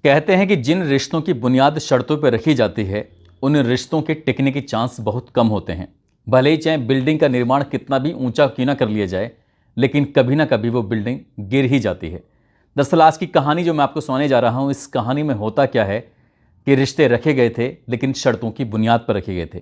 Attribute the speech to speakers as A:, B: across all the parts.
A: कहते हैं कि जिन रिश्तों की बुनियाद शर्तों पर रखी जाती है उन रिश्तों के टिकने के चांस बहुत कम होते हैं। भले ही चाहे बिल्डिंग का निर्माण कितना भी ऊंचा क्यों ना कर लिया जाए, लेकिन कभी ना कभी वो बिल्डिंग गिर ही जाती है। दरअसल आज की कहानी जो मैं आपको सुनाने जा रहा हूँ, इस कहानी में होता क्या है कि रिश्ते रखे गए थे लेकिन शर्तों की बुनियाद पर रखे गए थे।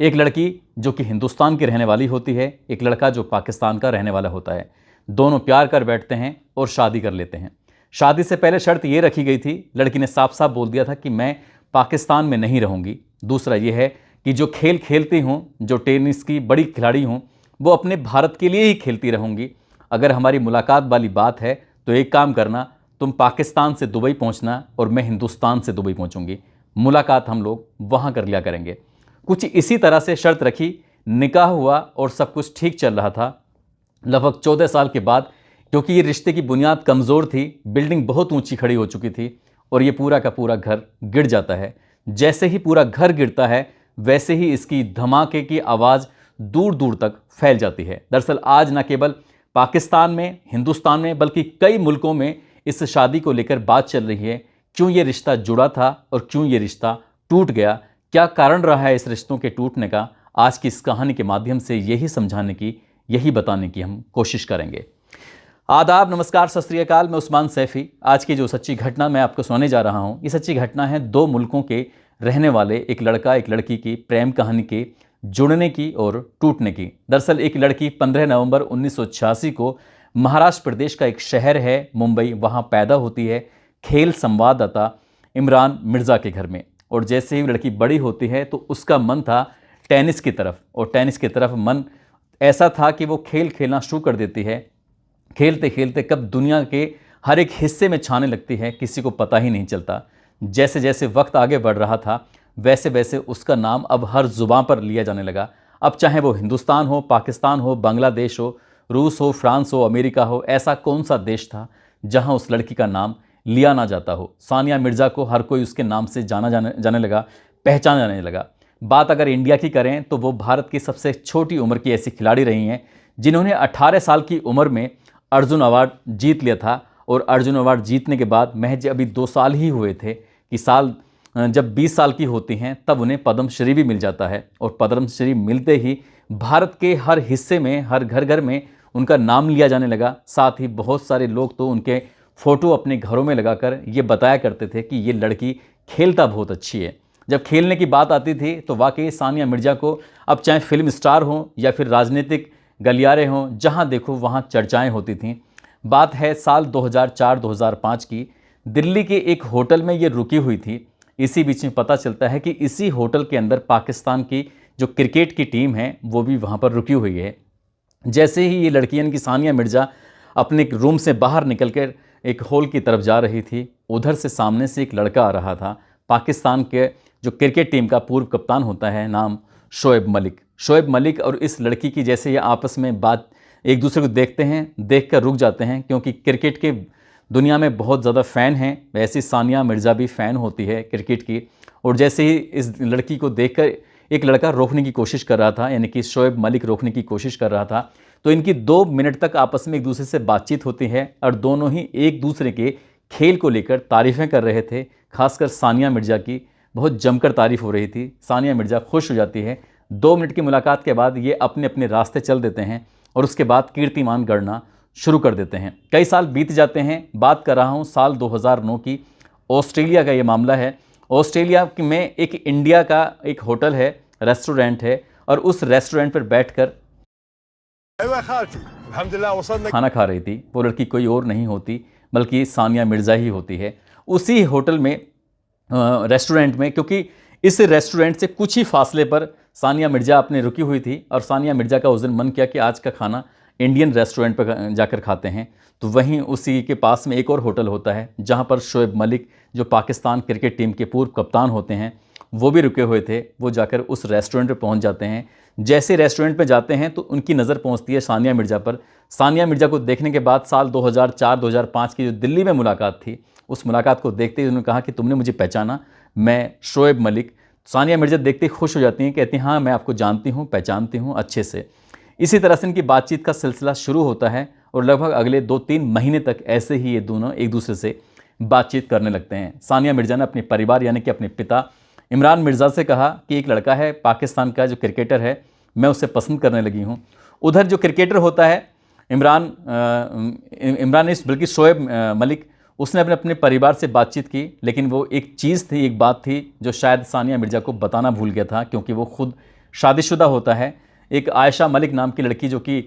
A: एक लड़की जो कि हिंदुस्तान की रहने वाली होती है, एक लड़का जो पाकिस्तान का रहने वाला होता है। दोनों प्यार कर बैठते हैं और शादी कर लेते हैं। शादी से पहले शर्त ये रखी गई थी, लड़की ने साफ साफ बोल दिया था कि मैं पाकिस्तान में नहीं रहूँगी। दूसरा ये है कि जो खेल खेलती हूँ, जो टेनिस की बड़ी खिलाड़ी हूँ, वो अपने भारत के लिए ही खेलती रहूँगी। अगर हमारी मुलाकात वाली बात है तो एक काम करना, तुम पाकिस्तान से दुबई पहुँचना और मैं हिंदुस्तान से दुबई पहुँचूँगी। मुलाकात हम लोग वहाँ कर लिया करेंगे। कुछ इसी तरह से शर्त रखी, निकाह हुआ और सब कुछ ठीक चल रहा था। लगभग 14 साल के बाद, क्योंकि ये रिश्ते की बुनियाद कमज़ोर थी, बिल्डिंग बहुत ऊंची खड़ी हो चुकी थी और ये पूरा का पूरा घर गिर जाता है। जैसे ही पूरा घर गिरता है वैसे ही इसकी धमाके की आवाज़ दूर दूर तक फैल जाती है। दरअसल आज न केवल पाकिस्तान में, हिंदुस्तान में, बल्कि कई मुल्कों में इस शादी को लेकर बात चल रही है। क्यों ये रिश्ता जुड़ा था और क्यों ये रिश्ता टूट गया, क्या कारण रहा है इस रिश्तों के टूटने का, आज की इस कहानी के माध्यम से यही समझाने की, यही बताने की हम कोशिश करेंगे। आदाब, नमस्कार, सत श्री अकाल। मैं उस्मान सैफ़ी। आज की जो सच्ची घटना मैं आपको सुनाने जा रहा हूँ, ये सच्ची घटना है दो मुल्कों के रहने वाले एक लड़का एक लड़की की प्रेम कहानी के जुड़ने की और टूटने की। दरअसल एक लड़की 15 नवंबर 1986 को महाराष्ट्र प्रदेश का एक शहर है मुंबई, वहाँ पैदा होती है खेल संवाददाता इमरान मिर्ज़ा के घर में। और जैसे ही लड़की बड़ी होती है तो उसका मन था टेनिस की तरफ, और टेनिस की तरफ मन ऐसा था कि वो खेल खेलना शुरू कर देती है। खेलते खेलते कब दुनिया के हर एक हिस्से में छाने लगती है, किसी को पता ही नहीं चलता। जैसे जैसे वक्त आगे बढ़ रहा था वैसे वैसे उसका नाम अब हर ज़ुबान पर लिया जाने लगा। अब चाहे वो हिंदुस्तान हो, पाकिस्तान हो, बांग्लादेश हो, रूस हो, फ्रांस हो, अमेरिका हो, ऐसा कौन सा देश था जहां उस लड़की का नाम लिया ना जाता हो। सानिया मिर्ज़ा को हर कोई उसके नाम से जाने लगा, पहचाना जाने लगा। बात अगर इंडिया की करें तो वो भारत की सबसे छोटी उम्र की ऐसी खिलाड़ी रही हैं जिन्होंने 18 साल की उम्र में अर्जुन अवार्ड जीत लिया था। और अर्जुन अवार्ड जीतने के बाद महज अभी 2 साल ही हुए थे कि जब 20 साल की होती हैं तब उन्हें पद्मश्री भी मिल जाता है। और पद्मश्री मिलते ही भारत के हर हिस्से में, हर घर घर में उनका नाम लिया जाने लगा। साथ ही बहुत सारे लोग तो उनके फ़ोटो अपने घरों में लगाकर ये बताया करते थे कि ये लड़की खेलता बहुत अच्छी है। जब खेलने की बात आती थी तो वाकई सानिया मिर्ज़ा को अब चाहे फिल्म स्टार हों या फिर राजनीतिक गलियारे हों, जहां देखो वहां चर्चाएं होती थीं। बात है साल 2004-2005 की। दिल्ली के एक होटल में ये रुकी हुई थी। इसी बीच में पता चलता है कि इसी होटल के अंदर पाकिस्तान की जो क्रिकेट की टीम है वो भी वहां पर रुकी हुई है। जैसे ही ये लड़की यानी कि सानिया मिर्ज़ा अपने रूम से बाहर निकल कर एक हॉल की तरफ जा रही थी, उधर से सामने से एक लड़का आ रहा था। पाकिस्तान के जो क्रिकेट टीम का पूर्व कप्तान होता है, नाम शोएब मलिक। शोएब मलिक और इस लड़की की जैसे ये आपस में बात, एक दूसरे को देखते हैं, देख कर रुक जाते हैं, क्योंकि क्रिकेट के दुनिया में बहुत ज़्यादा फ़ैन हैं। वैसे सानिया मिर्ज़ा भी फ़ैन होती है क्रिकेट की। और जैसे ही इस लड़की को देखकर एक लड़का रोकने की कोशिश कर रहा था, यानी कि शोएब मलिक रोकने की कोशिश कर रहा था, तो इनकी 2 मिनट तक आपस में एक दूसरे से बातचीत होती है और दोनों ही एक दूसरे के खेल को लेकर तारीफ़ें कर रहे थे। खासकर सानिया मिर्ज़ा की बहुत जमकर तारीफ़ हो रही थी। सानिया मिर्ज़ा खुश हो जाती है। 2 मिनट की मुलाकात के बाद ये अपने अपने रास्ते चल देते हैं और उसके बाद कीर्तिमान गढ़ना शुरू कर देते हैं। कई साल बीत जाते हैं। बात कर रहा हूँ साल 2009 की। ऑस्ट्रेलिया का ये मामला है। ऑस्ट्रेलिया में एक इंडिया का एक होटल है, रेस्टोरेंट है, और उस रेस्टोरेंट पर बैठकर खाना खा रही थी। वो लड़की कोई और नहीं होती बल्कि सानिया मिर्ज़ा ही होती है। उसी होटल में, रेस्टोरेंट में, क्योंकि इस रेस्टोरेंट से कुछ ही फासले पर सानिया मिर्ज़ा अपने रुकी हुई थी और सानिया मिर्ज़ा का उस दिन मन किया कि आज का खाना इंडियन रेस्टोरेंट पर जाकर खाते हैं। तो वहीं उसी के पास में एक और होटल होता है जहां पर शोएब मलिक, जो पाकिस्तान क्रिकेट टीम के पूर्व कप्तान होते हैं, वो भी रुके हुए थे। वो जाकर उस रेस्टोरेंट पर पहुंच जाते हैं। जैसे रेस्टोरेंट पर जाते हैं तो उनकी नज़र पहुंचती है सानिया मिर्ज़ा पर। सानिया मिर्ज़ा को देखने के बाद साल 2004-2005 की जो दिल्ली में मुलाकात थी, उस मुलाकात को देखते ही उन्होंने कहा कि तुमने मुझे पहचाना, मैं शोएब मलिक। सानिया मिर्ज़ा देखते ही खुश हो जाती हैं, कहती हैं हाँ मैं आपको जानती हूँ, पहचानती हूँ अच्छे से। इसी तरह से इनकी बातचीत का सिलसिला शुरू होता है और लगभग अगले 2-3 महीने तक ऐसे ही ये दोनों एक दूसरे से बातचीत करने लगते हैं। सानिया मिर्ज़ा ने अपने परिवार यानी कि अपने पिता इमरान मिर्ज़ा से कहा कि एक लड़का है पाकिस्तान का जो क्रिकेटर है, मैं उसे पसंद करने लगी हूँ। उधर जो क्रिकेटर होता है इमरान नहीं बल्कि शोएब मलिक, उसने अपने परिवार से बातचीत की, लेकिन वो एक चीज़ थी, एक बात थी जो शायद सानिया मिर्ज़ा को बताना भूल गया था, क्योंकि वो खुद शादीशुदा होता है। एक आयशा मलिक नाम की लड़की जो कि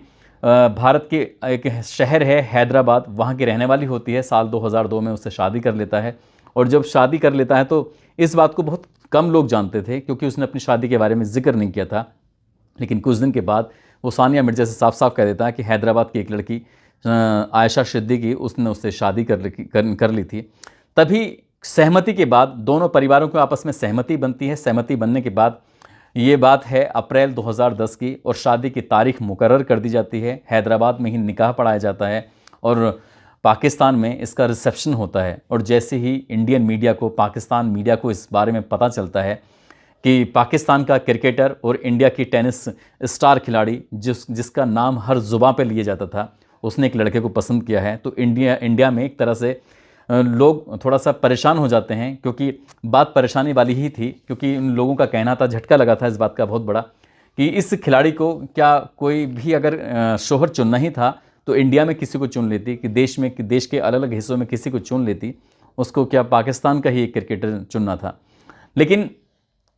A: भारत के एक शहर है हैदराबाद, वहाँ की रहने वाली होती है। साल 2002 में उससे शादी कर लेता है, और जब शादी कर लेता है तो इस बात को बहुत कम लोग जानते थे, क्योंकि उसने अपनी शादी के बारे में जिक्र नहीं किया था। लेकिन कुछ दिन के बाद वो सानिया मिर्ज़ा से साफ साफ कह देता है कि हैदराबाद की एक लड़की आयशा सिद्दीकी, उसने उससे शादी कर ली थी। तभी सहमति के बाद दोनों परिवारों को आपस में सहमति बनती है। सहमति बनने के बाद ये बात है अप्रैल 2010 की, और शादी की तारीख मुकर्रर कर दी जाती है। हैदराबाद में ही निकाह पढ़ाया जाता है और पाकिस्तान में इसका रिसेप्शन होता है। और जैसे ही इंडियन मीडिया को, पाकिस्तान मीडिया को इस बारे में पता चलता है कि पाकिस्तान का क्रिकेटर और इंडिया की टेनिस स्टार खिलाड़ी जिसका नाम हर ज़ुबान पे लिया जाता था, उसने एक लड़के को पसंद किया है, तो इंडिया में एक तरह से लोग थोड़ा सा परेशान हो जाते हैं, क्योंकि बात परेशानी वाली ही थी। क्योंकि उन लोगों का कहना था, झटका लगा था इस बात का बहुत बड़ा, कि इस खिलाड़ी को क्या कोई भी अगर शोहर चुनना ही था तो इंडिया में किसी को चुन लेती, कि देश के अलग अलग हिस्सों में किसी को चुन लेती, उसको क्या पाकिस्तान का ही एक क्रिकेटर चुनना था। लेकिन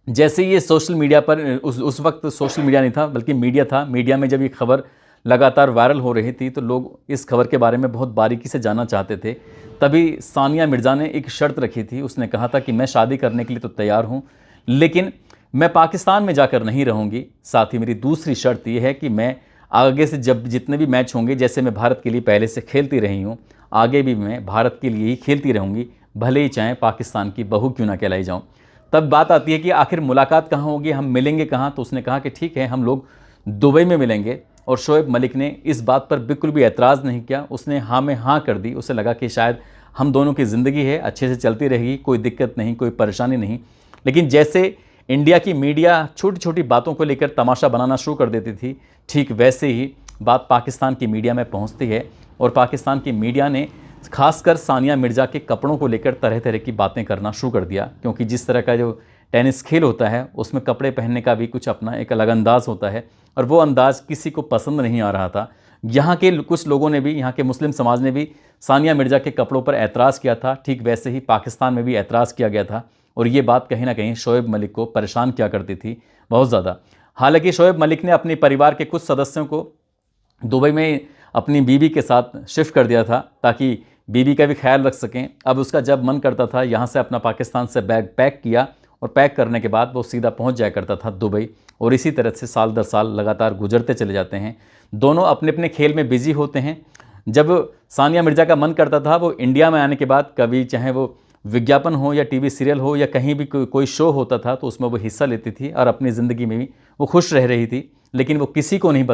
A: जैसे ये सोशल मीडिया पर, उस वक्त सोशल मीडिया नहीं था बल्कि मीडिया था, मीडिया में जब ये खबर लगातार वायरल हो रही थी तो लोग इस खबर के बारे में बहुत बारीकी से जानना चाहते थे। तभी सानिया मिर्ज़ा ने एक शर्त रखी थी। उसने कहा था कि मैं शादी करने के लिए तो तैयार हूँ, लेकिन मैं पाकिस्तान में जाकर नहीं रहूँगी। साथ ही मेरी दूसरी शर्त ये है कि मैं आगे से जब जितने भी मैच होंगे, जैसे मैं भारत के लिए पहले से खेलती रही हूँ, आगे भी मैं भारत के लिए ही खेलती रहूँगी, भले ही चाहे पाकिस्तान की बहू क्यों ना कहलाई जाऊँ। तब बात आती है कि आखिर मुलाकात कहाँ होगी, हम मिलेंगे कहाँ। तो उसने कहा कि ठीक है, हम लोग दुबई में मिलेंगे। और शोएब मलिक ने इस बात पर बिल्कुल भी एतराज़ नहीं किया, उसने हाँ में हाँ कर दी। उसे लगा कि शायद हम दोनों की ज़िंदगी है, अच्छे से चलती रहेगी, कोई दिक्कत नहीं, कोई परेशानी नहीं। लेकिन जैसे इंडिया की मीडिया छोटी छोटी बातों को लेकर तमाशा बनाना शुरू कर देती थी, ठीक वैसे ही बात पाकिस्तान की मीडिया में पहुंचती है। और पाकिस्तान की मीडिया ने खासकर सानिया मिर्ज़ा के कपड़ों को लेकर तरह तरह की बातें करना शुरू कर दिया, क्योंकि जिस तरह का जो टेनिस खेल होता है उसमें कपड़े पहनने का भी कुछ अपना एक अलग अंदाज़ होता है, और वो अंदाज़ किसी को पसंद नहीं आ रहा था। यहाँ के कुछ लोगों ने भी, यहाँ के मुस्लिम समाज ने भी सानिया मिर्ज़ा के कपड़ों पर एतराज़ किया था। ठीक वैसे ही पाकिस्तान में भी एतराज़ किया गया था, और ये बात कहीं ना कहीं शोएब मलिक को परेशान किया करती थी बहुत ज़्यादा। हालांकि शोएब मलिक ने अपने परिवार के कुछ सदस्यों को दुबई में अपनी बीवी के साथ शिफ्ट कर दिया था, ताकि बीवी का भी ख्याल रख सकें। अब उसका जब मन करता था यहाँ से अपना पाकिस्तान से बैग पैक किया, और पैक करने के बाद वो सीधा पहुँच जाया करता था दुबई। और इसी तरह से साल दर साल लगातार गुजरते चले जाते हैं। दोनों अपने अपने खेल में बिजी होते हैं। जब सानिया मिर्ज़ा का मन करता था, वो इंडिया में आने के बाद कभी चाहे वो विज्ञापन हो या टीवी सीरियल हो या कहीं भी कोई शो होता था, तो उसमें वो हिस्सा लेती थी और अपनी ज़िंदगी में भी वो खुश रह रही थी। लेकिन वो किसी को नहीं